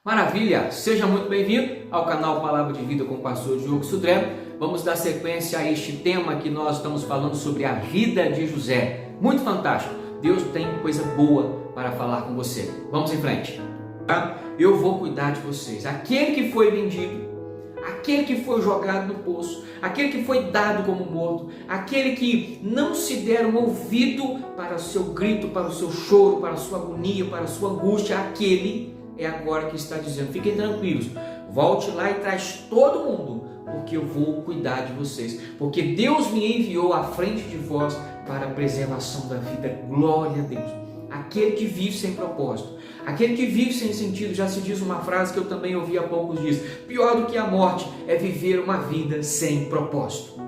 Maravilha! Seja muito bem-vindo ao canal Palavra de Vida com o pastor Diogo Sudré. Vamos dar sequência a este tema que nós estamos falando sobre a vida de José. Muito fantástico! Deus tem coisa boa para falar com você. Vamos em frente. Eu vou cuidar de vocês. Aquele que foi vendido, aquele que foi jogado no poço, aquele que foi dado como morto, aquele que não se deram ouvido para o seu grito, para o seu choro, para a sua agonia, para a sua angústia, aquele é agora que está dizendo: fiquem tranquilos, volte lá e traz todo mundo, porque eu vou cuidar de vocês, porque Deus me enviou à frente de vós para a preservação da vida. Glória a Deus. Aquele que vive sem propósito, aquele que vive sem sentido. Já se diz uma frase que eu também ouvi há poucos dias: pior do que a morte é viver uma vida sem propósito.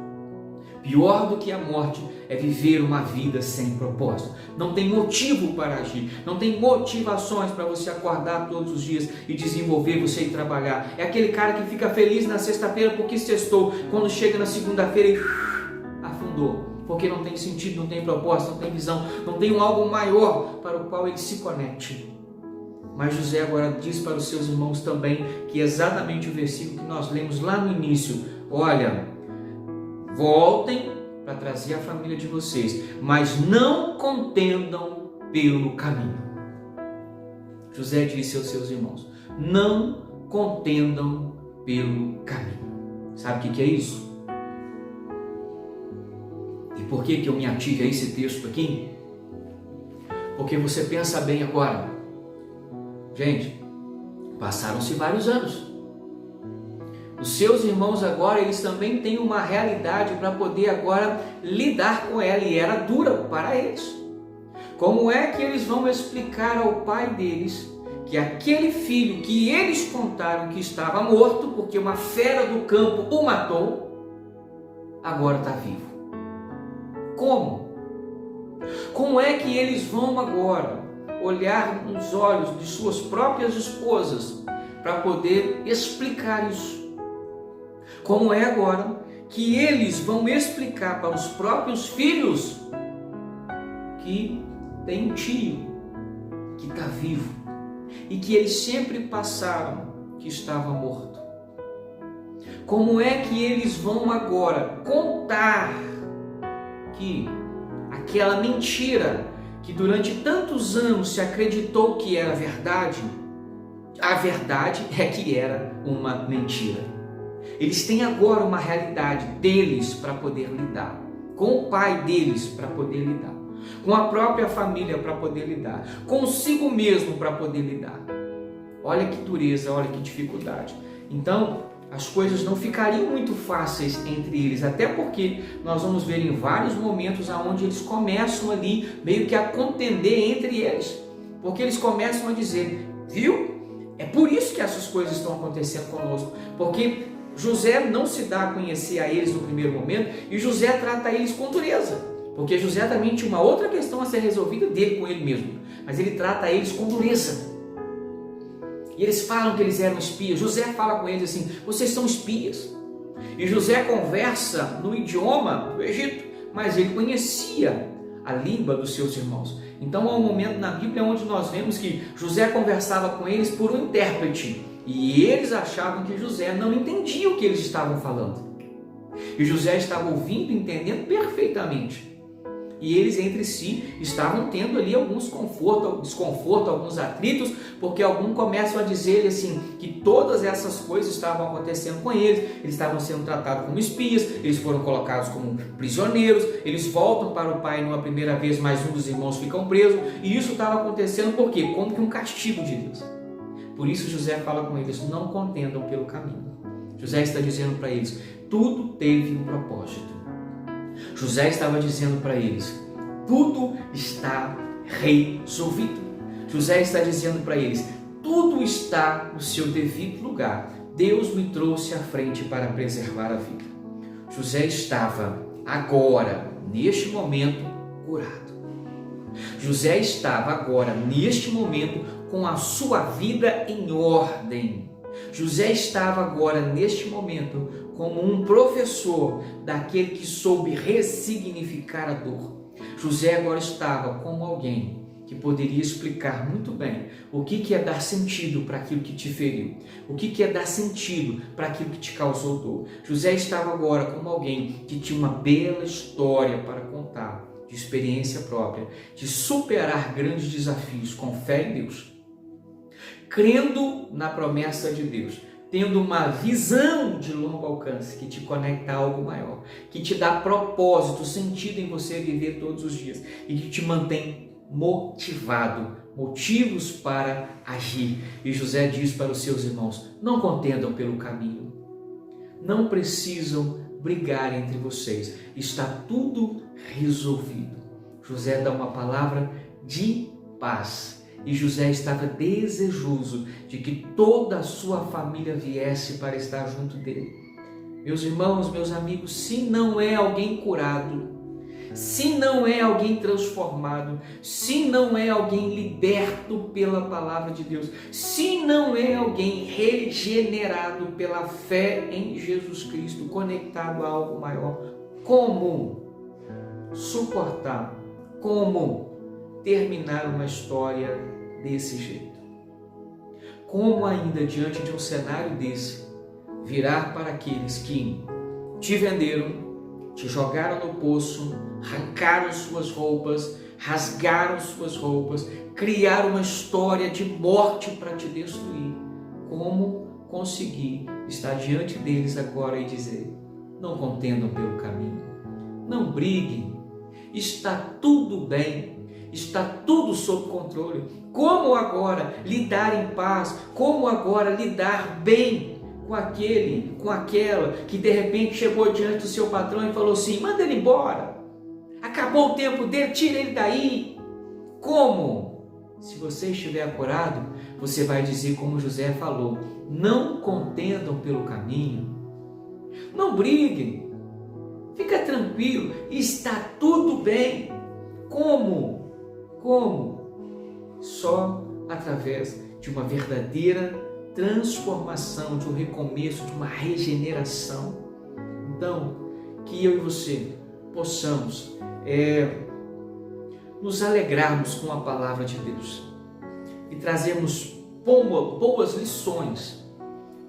Pior do que a morte é viver uma vida sem propósito. Não tem motivo para agir, não tem motivações para você acordar todos os dias e desenvolver, você ir trabalhar. É aquele cara que fica feliz na sexta-feira porque sextou, quando chega na segunda-feira e afundou, porque não tem sentido, não tem propósito, não tem visão, não tem algo maior para o qual ele se conecte. Mas José agora diz para os seus irmãos também, que é exatamente o versículo que nós lemos lá no início: olha, voltem para trazer a família de vocês, mas não contendam pelo caminho. José disse aos seus irmãos: não contendam pelo caminho. Sabe o que é isso? E por que eu me ative a esse texto aqui? Porque você pensa bem agora. Gente, passaram-se vários anos. Os seus irmãos agora, eles também têm uma realidade para poder agora lidar com ela, e era dura para eles. Como é que eles vão explicar ao pai deles que aquele filho que eles contaram que estava morto, porque uma fera do campo o matou, agora está vivo? Como? Como é que eles vão agora olhar nos olhos de suas próprias esposas para poder explicar isso? Como é agora que eles vão explicar para os próprios filhos que tem um tio que está vivo e que eles sempre passaram que estava morto? Como é que eles vão agora contar que aquela mentira que durante tantos anos se acreditou que era verdade, a verdade é que era uma mentira? Eles têm agora uma realidade deles para poder lidar, com o pai deles para poder lidar, com a própria família para poder lidar, consigo mesmo para poder lidar. Olha que dureza, olha que dificuldade. Então, as coisas não ficariam muito fáceis entre eles, até porque nós vamos ver em vários momentos aonde eles começam ali meio que a contender entre eles, porque eles começam a dizer: viu? É por isso que essas coisas estão acontecendo conosco, porque José não se dá a conhecer a eles no primeiro momento, e José trata eles com dureza, porque José também tinha uma outra questão a ser resolvida dele com ele mesmo, mas ele trata eles com dureza. E eles falam que eles eram espias. José fala com eles assim: vocês são espias. E José conversa no idioma do Egito, mas ele conhecia a língua dos seus irmãos. Então há um momento na Bíblia onde nós vemos que José conversava com eles por um intérprete, e eles achavam que José não entendia o que eles estavam falando. E José estava ouvindo, entendendo perfeitamente. E eles entre si estavam tendo ali alguns desconforto, alguns atritos, porque alguns começam a dizer assim, que todas essas coisas estavam acontecendo com eles estavam sendo tratados como espias, eles foram colocados como prisioneiros, eles voltam para o pai numa primeira vez, mas um dos irmãos ficam presos, e isso estava acontecendo por quê? Como que um castigo de Deus. Por isso José fala com eles: não contendam pelo caminho. José está dizendo para eles: tudo teve um propósito. José estava dizendo para eles: tudo está resolvido. José está dizendo para eles: tudo está no seu devido lugar. Deus me trouxe à frente para preservar a vida. José estava agora, neste momento, curado. José estava agora, neste momento, com a sua vida em ordem. José estava agora, neste momento, como um professor daquele que soube ressignificar a dor. José agora estava como alguém que poderia explicar muito bem o que é dar sentido para aquilo que te feriu, o que é dar sentido para aquilo que te causou dor. José estava agora como alguém que tinha uma bela história para contar, de experiência própria, de superar grandes desafios com fé em Deus, crendo na promessa de Deus, tendo uma visão de longo alcance que te conecta a algo maior, que te dá propósito, sentido em você viver todos os dias e que te mantém motivado, motivos para agir. E José diz para os seus irmãos: não contendam pelo caminho, não precisam brigar entre vocês, está tudo resolvido. José dá uma palavra de paz. E José estava desejoso de que toda a sua família viesse para estar junto dele. Meus irmãos, meus amigos, se não é alguém curado, se não é alguém transformado, se não é alguém liberto pela palavra de Deus, se não é alguém regenerado pela fé em Jesus Cristo, conectado a algo maior, como suportar, como terminar uma história desse jeito? Como ainda diante de um cenário desse, virar para aqueles que te venderam, te jogaram no poço, arrancaram suas roupas, rasgaram suas roupas, criaram uma história de morte para te destruir? Como conseguir estar diante deles agora e dizer: não contendam pelo caminho, não briguem, está tudo bem, está tudo sob controle? Como agora lidar em paz? Como agora lidar bem com aquele, com aquela que de repente chegou diante do seu patrão e falou assim: manda ele embora, acabou o tempo dele, tira ele daí? Como? Se você estiver acurado, você vai dizer como José falou: não contendam pelo caminho, não briguem, fica tranquilo, está tudo bem. Como? Só através de uma verdadeira transformação, de um recomeço, de uma regeneração. Então, que eu e você possamos nos alegrarmos com a palavra de Deus e trazermos boas lições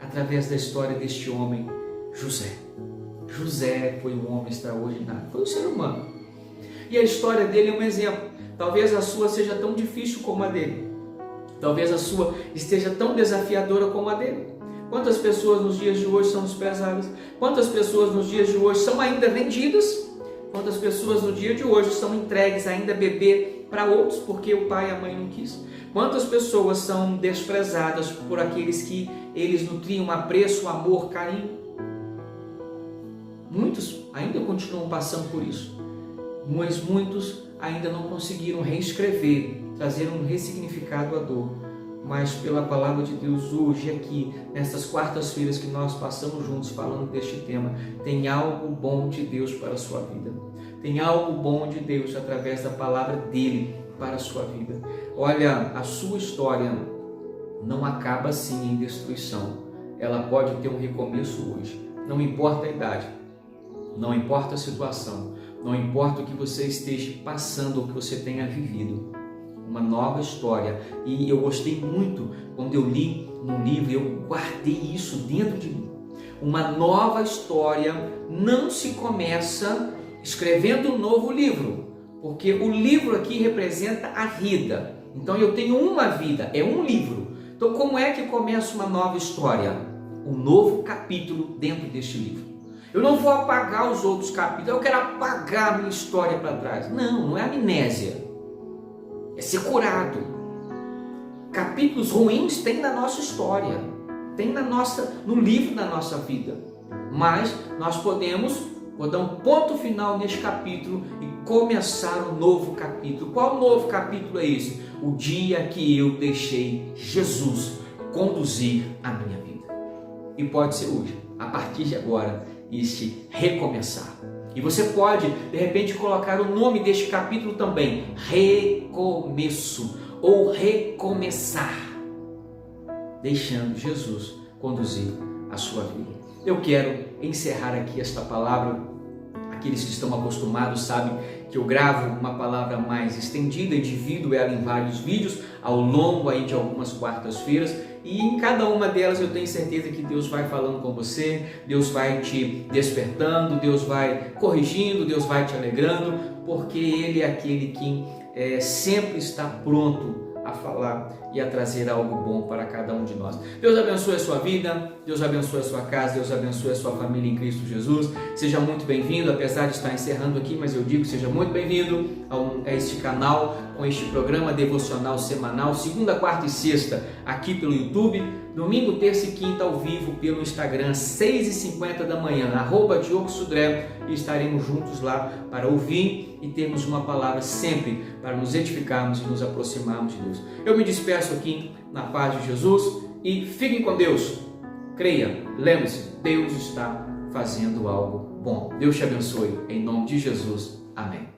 através da história deste homem, José. José foi um homem extraordinário, foi um ser humano. E a história dele é um exemplo. Talvez a sua seja tão difícil como a dele. Talvez a sua esteja tão desafiadora como a dele. Quantas pessoas nos dias de hoje são desprezadas? Quantas pessoas nos dias de hoje são ainda vendidas? Quantas pessoas no dia de hoje são entregues ainda a beber para outros porque o pai e a mãe não quis? Quantas pessoas são desprezadas por aqueles que eles nutriam apreço, amor, carinho? Muitos ainda continuam passando por isso, mas muitos ainda não conseguiram reescrever, trazer um ressignificado à dor. Mas pela palavra de Deus hoje aqui, nessas quartas-feiras que nós passamos juntos falando deste tema, tem algo bom de Deus para a sua vida. Tem algo bom de Deus através da palavra dele para a sua vida. Olha, a sua história não acaba assim em destruição. Ela pode ter um recomeço hoje. Não importa a idade, não importa a situação, não importa o que você esteja passando ou que você tenha vivido. Uma nova história. E eu gostei muito quando eu li no livro, eu guardei isso dentro de mim. Uma nova história não se começa escrevendo um novo livro, porque o livro aqui representa a vida. Então eu tenho uma vida, é um livro. Então como é que começa uma nova história? Um novo capítulo dentro deste livro. Eu não vou apagar os outros capítulos, eu quero apagar a minha história para trás. Não é amnésia. É ser curado. Capítulos ruins tem na nossa história, tem no livro da nossa vida. Mas nós podemos dar um ponto final neste capítulo e começar um novo capítulo. Qual novo capítulo é esse? O dia que eu deixei Jesus conduzir a minha vida. E pode ser hoje, a partir de agora, este recomeçar. E você pode, de repente, colocar o nome deste capítulo também, recomeço, ou recomeçar, deixando Jesus conduzir a sua vida. Eu quero encerrar aqui esta palavra. Aqueles que estão acostumados sabem que eu gravo uma palavra mais estendida e divido ela em vários vídeos ao longo aí de algumas quartas-feiras, e em cada uma delas eu tenho certeza que Deus vai falando com você, Deus vai te despertando, Deus vai corrigindo, Deus vai te alegrando, porque Ele é aquele que sempre está pronto a falar e a trazer algo bom para cada um de nós. Deus abençoe a sua vida, Deus abençoe a sua casa, Deus abençoe a sua família em Cristo Jesus. Seja muito bem-vindo, apesar de estar encerrando aqui, mas eu digo, seja muito bem-vindo a este canal, com este programa devocional semanal, segunda, quarta e sexta, aqui pelo YouTube, domingo, terça e quinta ao vivo pelo Instagram, 6h50 da manhã, @Diogo Sudré, e estaremos juntos lá para ouvir e termos uma palavra sempre para nos edificarmos e nos aproximarmos de Deus. Eu me despeço aqui na paz de Jesus e fiquem com Deus. Creia, lembre-se, Deus está fazendo algo bom. Deus te abençoe, em nome de Jesus. Amém.